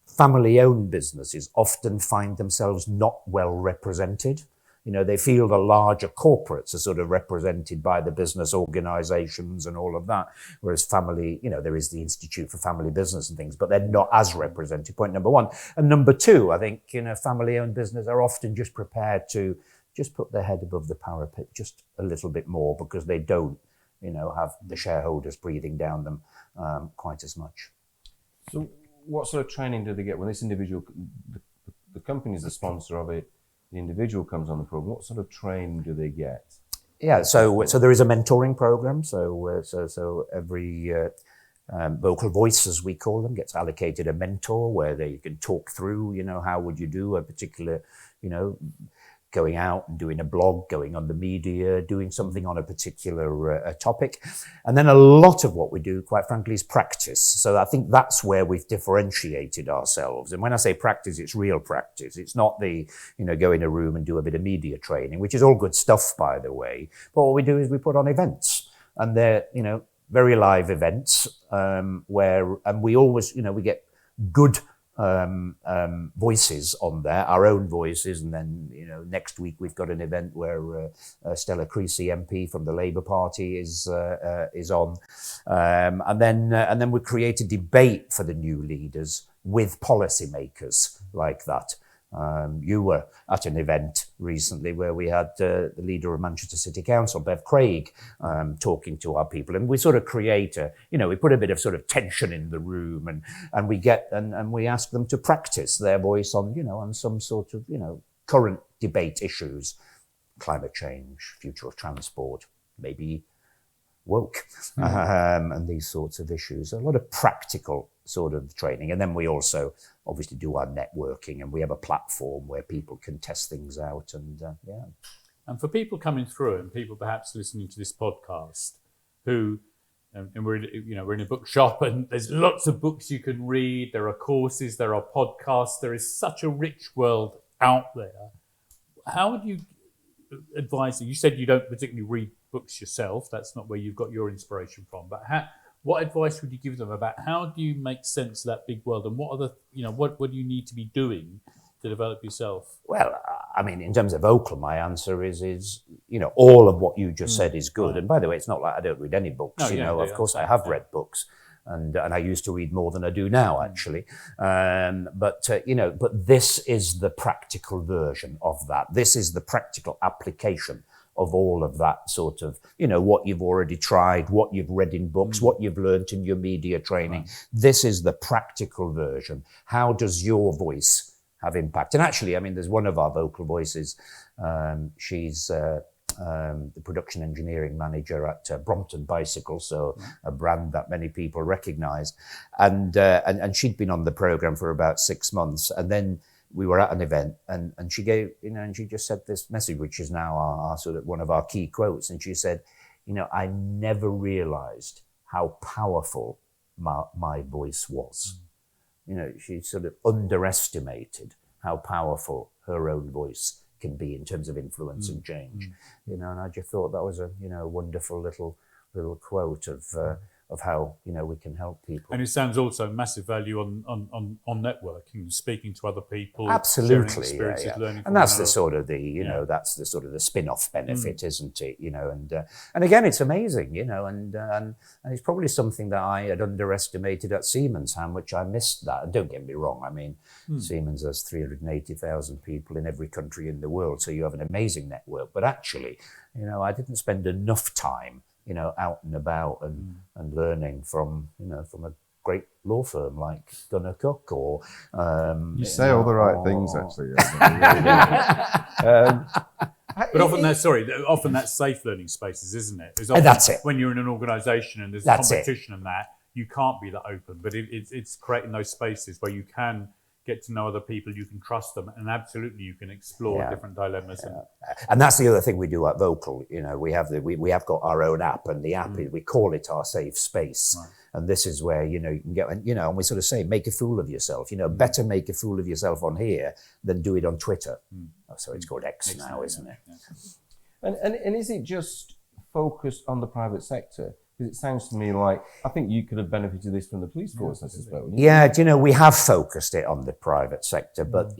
family-owned businesses often find themselves not well represented. They feel the larger corporates are sort of represented by the business organizations and all of that, whereas family, there is the Institute for Family Business and things, but they're not as represented, point number one. And number two, I think, family-owned business are often just prepared to just put their head above the parapet just a little bit more because they don't, have the shareholders breathing down them quite as much. So what sort of training do they get when this individual, the company is the sponsor of it, the individual comes on the program? What sort of training do they get? Yeah, so there is a mentoring program. So every vocal voice, as we call them, gets allocated a mentor where they can talk through, how would you do a particular, going out and doing a blog, going on the media, doing something on a particular topic. And then a lot of what we do, quite frankly, is practice. So I think that's where we've differentiated ourselves. And when I say practice, it's real practice. It's not the, go in a room and do a bit of media training, which is all good stuff, by the way. But what we do is we put on events, and they're, very live events, and we always, we get good voices on there, our own voices, and then next week we've got an event where Stella Creasy MP from the Labour Party is on, and then we create a debate for the new leaders with policymakers like that. You were at an event recently where we had the leader of Manchester City Council, Bev Craig, talking to our people, and we sort of create we put a bit of sort of tension in the room, and we ask them to practice their voice on, on some sort of, current debate issues, climate change, future of transport, maybe woke, and these sorts of issues. A lot of practical sort of training. And then we also obviously do our networking, and we have a platform where people can test things out. And And for people coming through and people perhaps listening to this podcast who, and we're in a bookshop and there's lots of books you can read, there are courses, there are podcasts, there is such a rich world out there. How would you advise, you said you don't particularly read books yourself, that's not where you've got your inspiration from, but what advice would you give them about how do you make sense of that big world, and what are the, what do you need to be doing to develop yourself? Well, I mean, in terms of vocL, my answer is all of what you just said is good. And by the way, it's not like I don't read any books. Of course, I have read books, and I used to read more than I do now, actually. But this is the practical version of that. This is the practical application of all of that sort of, what you've already tried, what you've read in books, what you've learned in your media training. Right. This is the practical version. How does your voice have impact? And actually, I mean, there's one of our vocL voices. She's the production engineering manager at Brompton Bicycle, so a brand that many people recognise. And she'd been on the programme for about 6 months. And then we were at an event, and she gave, and she just said this message, which is now our sort of one of our key quotes. And she said, I never realised how powerful my voice was. She sort of underestimated how powerful her own voice can be in terms of influence and change. And I just thought that was a wonderful little quote of how, we can help people. And it sounds also massive value on networking, speaking to other people, Absolutely, sharing experiences, learning from and that's one the sort of that's the sort of the spin-off benefit, isn't it? And again, it's amazing, and it's probably something that I had underestimated at Siemens, how much I missed that. And don't get me wrong, I mean, Siemens has 380,000 people in every country in the world, so you have an amazing network. But actually, I didn't spend enough time out and about and learning from a great law firm like gunnercooke or you say all the right things actually. But often that's safe learning spaces, isn't it? That's it. When you're in an organisation and there's competition and that, you can't be that open. But it's creating those spaces where you can get to know other people, you can trust them, and absolutely you can explore different dilemmas. And that's the other thing we do at vocL. We have got our own app, and the app we call it our safe space. Right. And this is where you can get, and we sort of say, make a fool of yourself. Better make a fool of yourself on here than do it on Twitter. So it's called X now, isn't it? Yeah. And is it just focused on the private sector? Because it sounds to me like, I think you could have benefited this from the police force, I suspect. Yeah, we have focused it on the private sector, but,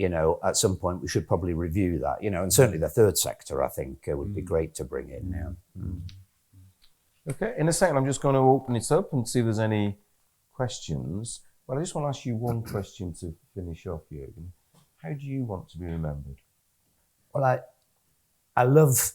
at some point we should probably review that, and certainly the third sector, I think, would be great to bring in now. Okay, in a second, I'm just going to open it up and see if there's any questions. But I just want to ask you one question to finish off, Jürgen. How do you want to be remembered? Well, I love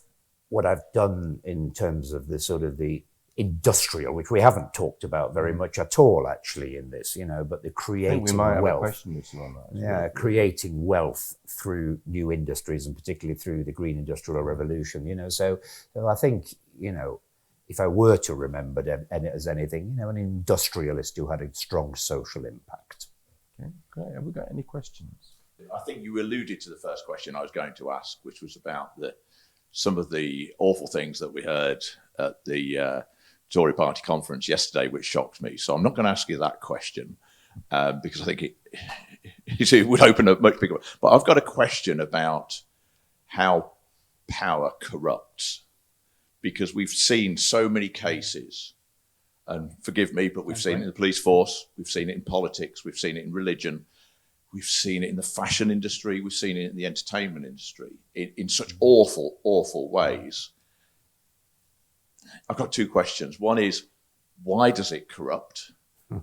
what I've done in terms of the sort of the industrial, which we haven't talked about very much at all, actually, in this, but the creating wealth. We might have a question or two on that. Creating wealth through new industries, and particularly through the green industrial revolution. So I think, if I were to remember it as anything, an industrialist who had a strong social impact. Okay, great. Have we got any questions? I think you alluded to the first question I was going to ask, which was about some of the awful things that we heard at the Tory party conference yesterday, which shocked me. So I'm not going to ask you that question because I think it would open up much bigger. But I've got a question about how power corrupts, because we've seen so many cases, and forgive me, but we've seen it in the police force, we've seen it in politics, we've seen it in religion, we've seen it in the fashion industry, we've seen it in the entertainment industry in such awful, awful ways. I've got two questions. One is, why does it corrupt?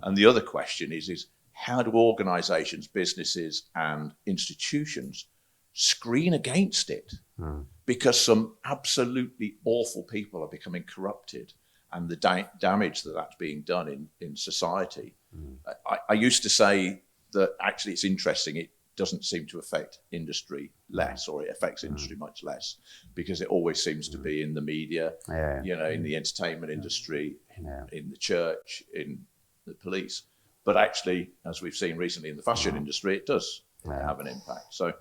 And the other question is how do organisations, businesses and institutions screen against it? Because some absolutely awful people are becoming corrupted, and the damage that's being done in society. I used to say that actually it's interesting, it doesn't seem to affect industry less, or it affects industry much less, because it always seems to be in the media, in the entertainment industry, in the church, in the police. But actually, as we've seen recently in the fashion industry, it does have an impact. So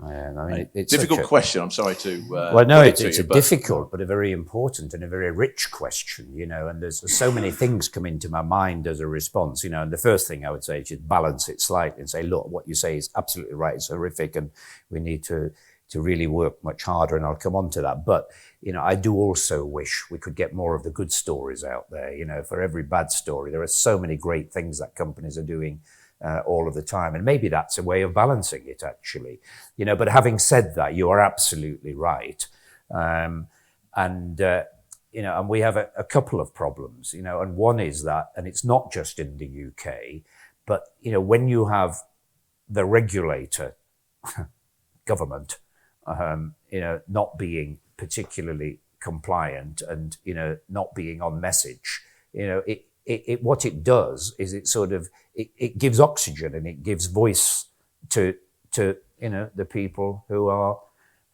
it's a difficult question. I'm sorry to well, no, it's a difficult but a very important and a very rich question, and there's so many things come into my mind as a response, and the first thing I would say is just balance it slightly and say, look, what you say is absolutely right, it's horrific, and we need to really work much harder, and I'll come on to that. But, I do also wish we could get more of the good stories out there. For every bad story, there are so many great things that companies are doing all of the time. And maybe that's a way of balancing it, actually. But having said that, you are absolutely right. And we have a couple of problems, and one is that, and it's not just in the UK, but, when you have the regulator, government, not being particularly compliant and, not being on message, what it does is it sort of, it gives oxygen and it gives voice to the people who are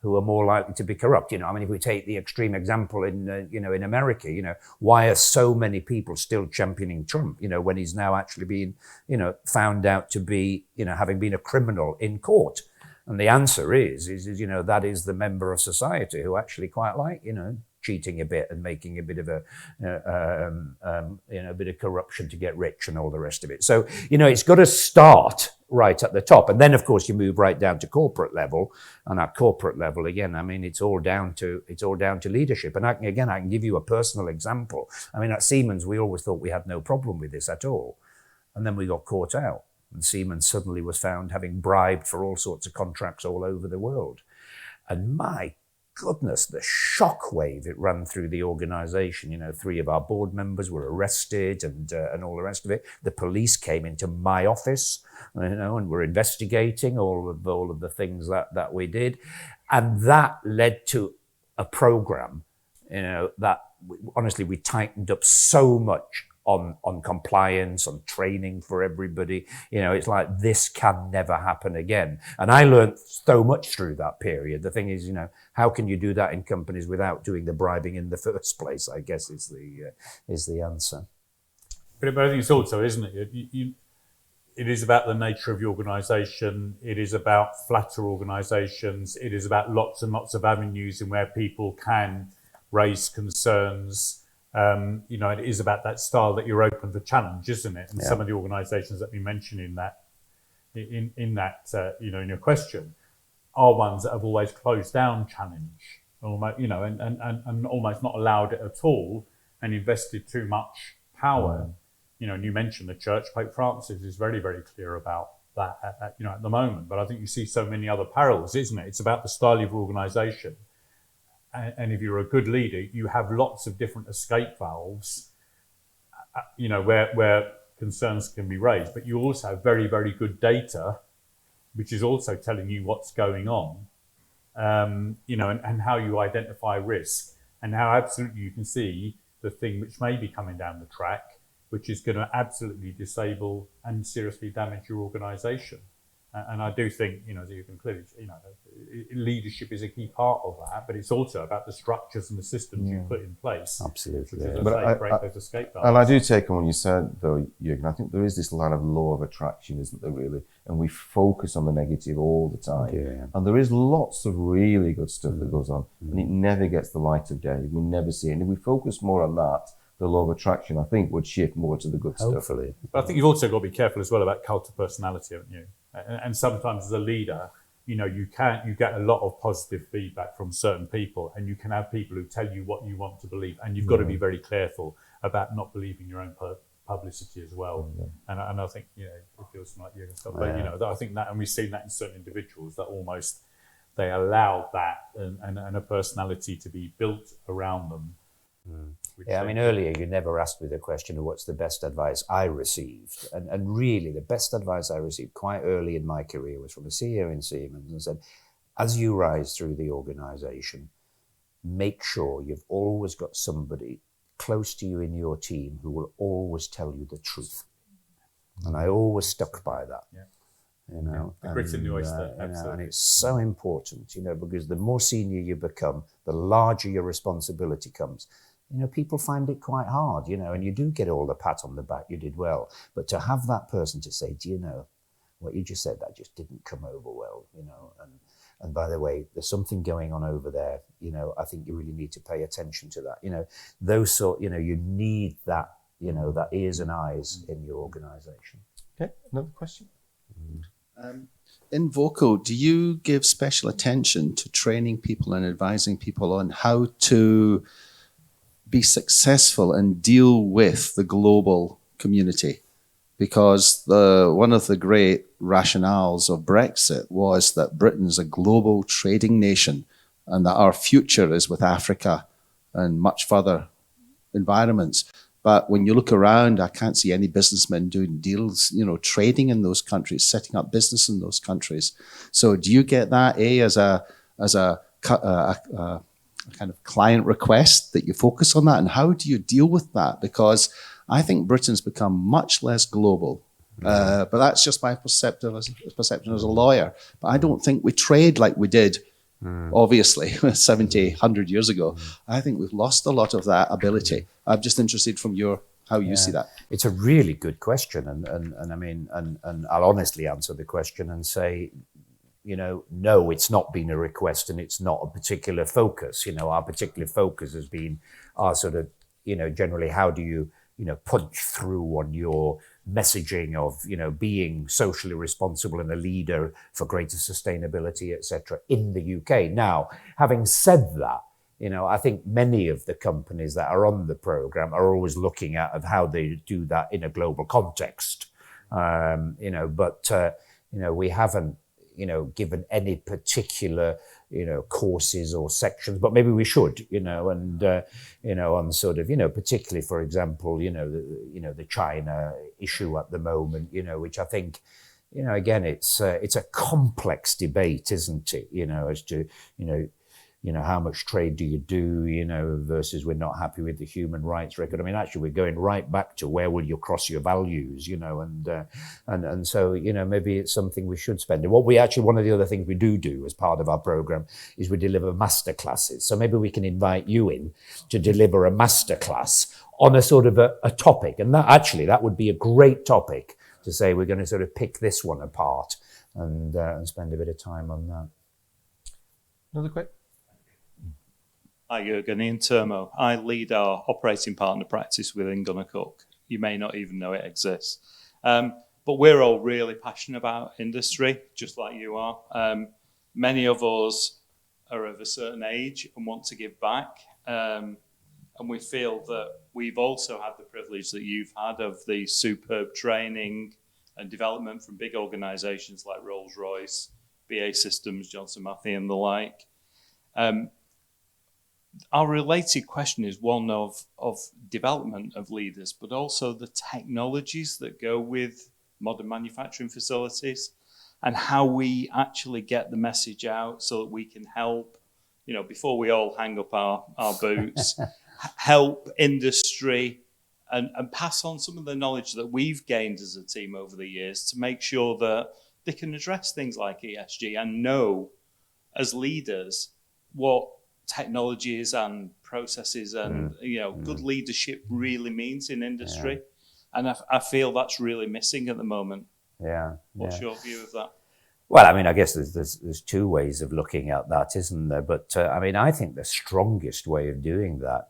more likely to be corrupt. If we take the extreme example in America, why are so many people still championing Trump, when he's now actually being, found out to be, having been a criminal in court? And the answer is that is the member of society who actually quite like, cheating a bit and making a bit of a bit of corruption to get rich and all the rest of it. So, it's got to start right at the top. And then, of course, you move right down to corporate level. And at corporate level, again, I mean, it's all down to leadership. And I can give you a personal example. I mean, at Siemens, we always thought we had no problem with this at all. And then we got caught out. And Siemens suddenly was found having bribed for all sorts of contracts all over the world. And my goodness, the shockwave it ran through the organization. 3 of our board members were arrested and all the rest of it. The police came into my office, and were investigating all of the things that we did. And that led to a program, that honestly, we tightened up so much on compliance, on training for everybody. It's like, this can never happen again. And I learned so much through that period. The thing is, how can you do that in companies without doing the bribing in the first place, I guess is the answer. But I think it's also, isn't it? It is about the nature of your organisation. It is about flatter organisations. It is about lots and lots of avenues in where people can raise concerns. It is about that style that you're open for challenge, isn't it? And some of the organisations that we mentioned in your question are ones that have always closed down challenge, almost, and almost not allowed it at all, and invested too much power. And you mentioned the church. Pope Francis is very, very clear about that at the moment. But I think you see so many other parallels, isn't it? It's about the style of your organisation. And if you're a good leader, you have lots of different escape valves, where concerns can be raised. But you also have very, very good data, which is also telling you what's going on, and how you identify risk, and how absolutely you can see the thing which may be coming down the track, which is going to absolutely disable and seriously damage your organisation. And I do think, as you can clearly, leadership is a key part of that, but it's also about the structures and the systems you put in place. Absolutely. Which is, break those escape valves. And I do take on what you said, though, Jürgen. I think there is this line of law of attraction, isn't there, really? And we focus on the negative all the time. Yeah. And there is lots of really good stuff that goes on, and it never gets the light of day. We never see it. And if we focus more on that, the law of attraction, I think, would shift more to the good stuff. Hopefully. But I think you've also got to be careful as well about cult of personality, haven't you? And sometimes as a leader, you get a lot of positive feedback from certain people, and you can have people who tell you what you want to believe, and you've got to be very careful about not believing your own publicity as well. And I think, it feels like you're stuff, but I think that, and we've seen that in certain individuals, that almost they allow that and a personality to be built around them. Yeah, I mean, earlier you never asked me the question of what's the best advice I received. And really, the best advice I received quite early in my career was from a CEO in Siemens, and said, as you rise through the organisation, make sure you've always got somebody close to you in your team who will always tell you the truth. And I always stuck by that. The grit in the oyster, absolutely. And it's so important, because the more senior you become, the larger your responsibility comes. People find it quite hard, and you do get all the pat on the back, you did well. But to have that person to say, do you know, what you just said, that just didn't come over well, and by the way, there's something going on over there, I think you really need to pay attention to that. Those sort, you need that, that ears and eyes in your organisation. Okay, another question? In vocL, do you give special attention to training people and advising people on how to be successful and deal with the global community? Because one of the great rationales of Brexit was that Britain's a global trading nation and that our future is with Africa and much further environments. But when you look around, I can't see any businessmen doing deals, trading in those countries, setting up business in those countries. So do you get that, as a kind of client request that you focus on that? And how do you deal with that? Because I think Britain's become much less global. But that's just my perception as a lawyer. But I don't think we trade like we did, obviously, 70, 100 years ago. I think we've lost a lot of that ability. I'm just interested from how you see that. It's a really good question. And I mean, and I'll honestly answer the question and say, no, it's not been a request and it's not a particular focus. Our particular focus has been our sort of, generally how do you, punch through on your messaging of, being socially responsible and a leader for greater sustainability, etc. in the UK. Now, having said that, I think many of the companies that are on the program are always looking at of how they do that in a global context. But we haven't, given any particular, courses or sections, but maybe we should, on sort of, particularly, for example, the China issue at the moment, which I think, again, it's a complex debate, isn't it? As to, how much trade do you do, versus we're not happy with the human rights record. I mean, actually, we're going right back to where will you cross your values, and so, maybe it's something we should spend. And one of the other things we do as part of our program is we deliver master classes. So maybe we can invite you in to deliver a master class on a sort of a topic. And that would be a great topic to say we're going to sort of pick this one apart and spend a bit of time on that. Another quick. Hi, Jürgen, Ian Termo. I lead our operating partner practice within gunnercooke. You may not even know it exists. But we're all really passionate about industry, just like you are. Many of us are of a certain age and want to give back. And we feel that we've also had the privilege that you've had of the superb training and development from big organisations like Rolls-Royce, BAE Systems, Johnson Matthey and the like. Our related question is one of development of leaders, but also the technologies that go with modern manufacturing facilities and how we actually get the message out so that we can help, before we all hang up our boots, help industry and pass on some of the knowledge that we've gained as a team over the years to make sure that they can address things like ESG and know as leaders what technologies and processes and good leadership really means in industry, and I feel that's really missing at the moment. What's your view of that? Well, I mean, I guess there's two ways of looking at that, isn't there? But I mean, I think the strongest way of doing that,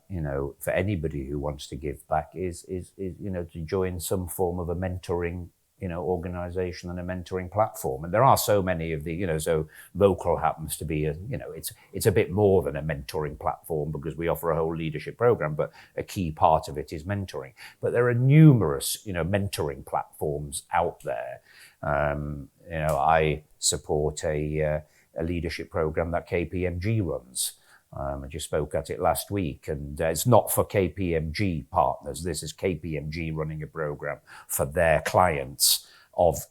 for anybody who wants to give back is to join some form of a mentoring organization and a mentoring platform. And there are so many of the, so vocL happens to be it's a bit more than a mentoring platform because we offer a whole leadership program, but a key part of it is mentoring. But there are numerous, mentoring platforms out there. I support a leadership program that KPMG runs. I just spoke at it last week, and it's not for KPMG partners. This is KPMG running a program for their clients of,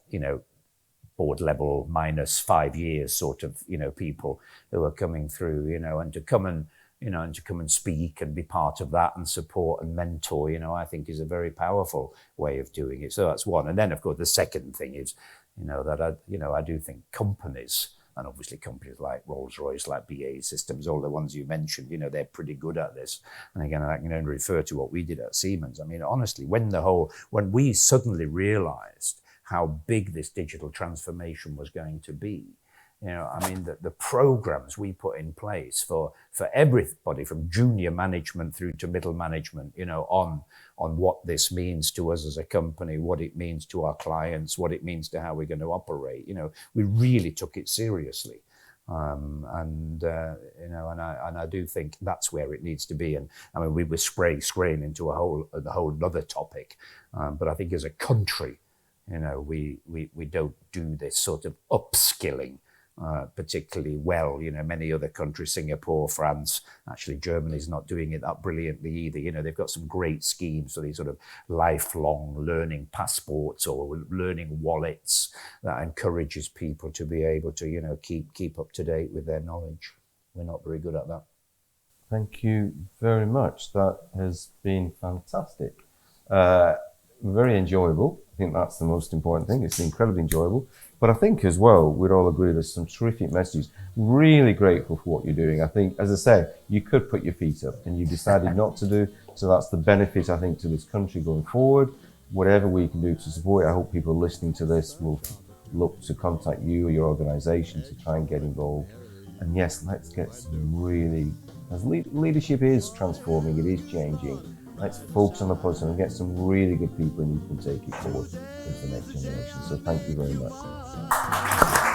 board level minus 5 years sort of, people who are coming through, and to come and speak and be part of that and support and mentor, I think is a very powerful way of doing it. So that's one. And then, of course, the second thing is, that I do think companies, and obviously companies like Rolls-Royce, like BAE Systems, all the ones you mentioned, they're pretty good at this. And again, I can only refer to what we did at Siemens. I mean, honestly, when we suddenly realized how big this digital transformation was going to be, the programs we put in place for everybody from junior management through to middle management, on what this means to us as a company, what it means to our clients, what it means to how we're going to operate. We really took it seriously. And I do think that's where it needs to be. And I mean, we were straying into a whole other topic. But I think as a country, we don't do this sort of upskilling particularly well. Many other countries, Singapore, France, actually Germany's not doing it that brilliantly either. They've got some great schemes for these sort of lifelong learning passports or learning wallets that encourages people to be able to, keep up to date with their knowledge. We're not very good at that. Thank you very much. That has been fantastic. Very enjoyable. I think that's the most important thing. It's incredibly enjoyable. But I think as well, we'd all agree there's some terrific messages. Really grateful for what you're doing. I think, as I say, you could put your feet up and you decided not to do. So that's the benefit, I think, to this country going forward. Whatever we can do to support it, I hope people listening to this will look to contact you or your organisation to try and get involved. And yes, let's get some really, as leadership is transforming, it is changing. Let's focus on the positive and get some really good people in who can take it forward into the next generation. So thank you very much.